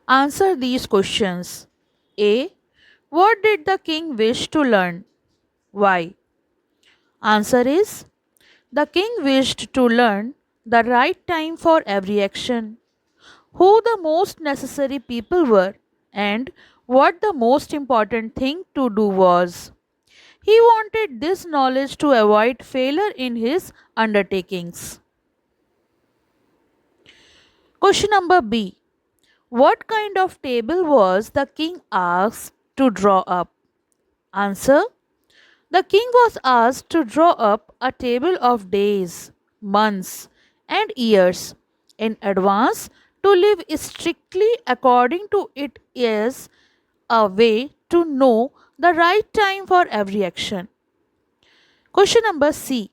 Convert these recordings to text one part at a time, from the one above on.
Answer these questions. A. What did the king wish to learn? Why? Answer is the king wished to learn the right time for every action, who the most necessary people were, and what the most important thing to do was. He wanted this knowledge to avoid failure in his undertakings. Question number B. What kind of table was the king asked to draw up? Answer. The king was asked to draw up a table of days, months, and years in advance to live strictly according to it as a way to know the right time for every action. Question number C.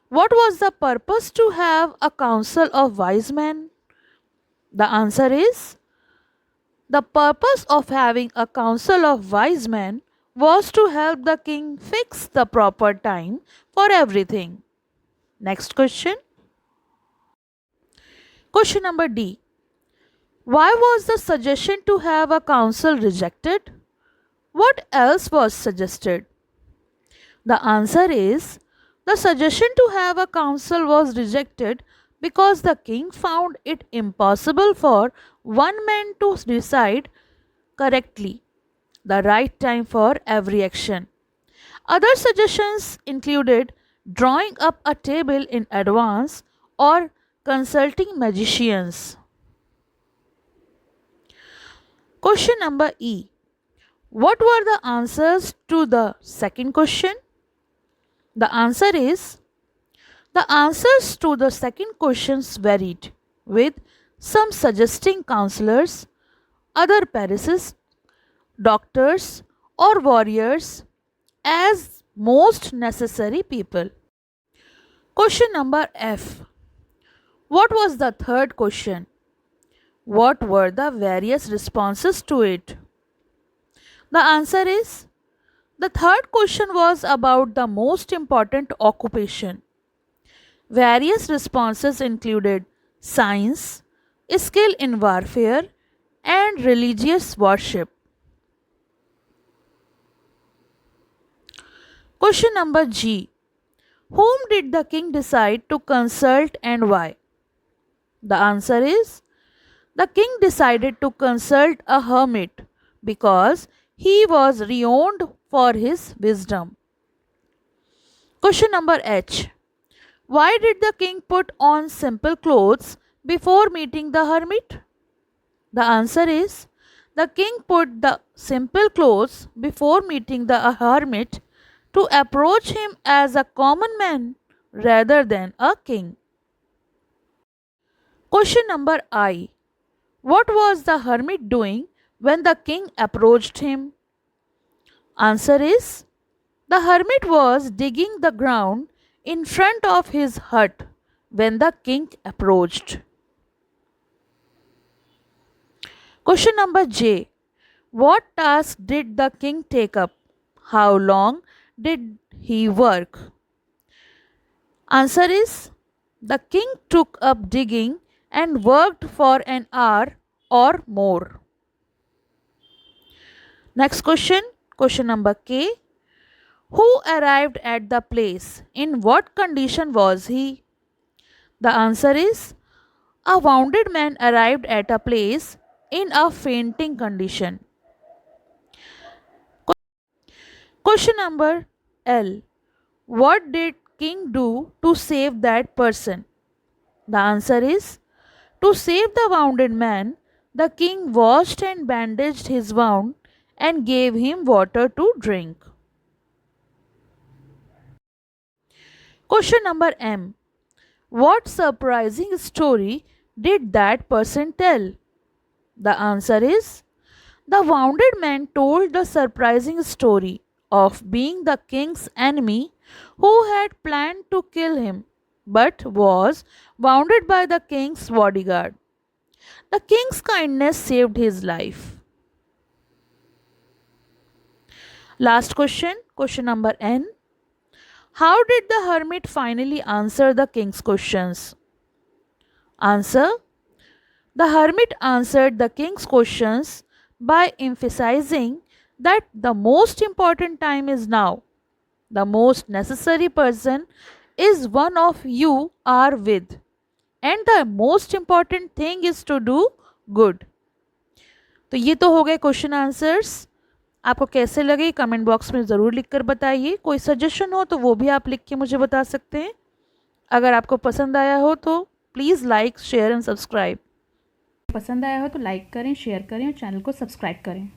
What was the purpose to have a council of wise men? The answer is the purpose of having a council of wise men was to help the king fix the proper time for everything. Next question. Question number D. Why was the suggestion to have a council rejected? What else was suggested? The answer is the suggestion to have a council was rejected because the king found it impossible for one man to decide correctly the right time for every action. Other suggestions included drawing up a table in advance or consulting magicians. Question number E. What were the answers to the second question? The answer is the answers to the second questions varied, with some suggesting counselors, other parishes, doctors, or warriors as most necessary people. Question number F. What was the third question? What were the various responses to it? The answer is the third question was about the most important occupation. Various responses included science, skill in warfare, and religious worship. Question number G. Whom did the king decide to consult and why? The answer is the king decided to consult a hermit because he was renowned for his wisdom. Question number H. Why did the king put on simple clothes before meeting the hermit? The answer is the king put the simple clothes before meeting the hermit to approach him as a common man rather than a king. Question number I. What was the hermit doing when the king approached him? Answer is the hermit was digging the ground in front of his hut when the king approached. Question number J. What task did the king take up? How long did he work? Answer is the king took up digging and worked for an hour or more. Next question, question number K. Who arrived at the place? In what condition was he? The answer is a wounded man arrived at a place in a fainting condition. Question number L. What did king do to save that person? The answer is to save the wounded man, the king washed and bandaged his wound and gave him water to drink. Question number M. What surprising story did that person tell? The answer is the wounded man told the surprising story of being the king's enemy who had planned to kill him but was wounded by the king's bodyguard. The king's kindness saved his life. Last question, question number N. How did the hermit finally answer the king's questions? Answer. The hermit answered the king's questions by emphasizing that the most important time is now. The most necessary person is one of you are with, and the most important thing is to do good. तो ये तो हो गए question answers. आपको कैसे लगे comment box में ज़रूर लिखकर बताइए। कोई सजेशन हो तो वो भी आप लिख के मुझे बता सकते हैं। अगर आपको पसंद आया हो तो please like share and subscribe. पसंद आया हो तो लाइक करें, शेयर करें और चैनल को सब्सक्राइब करें।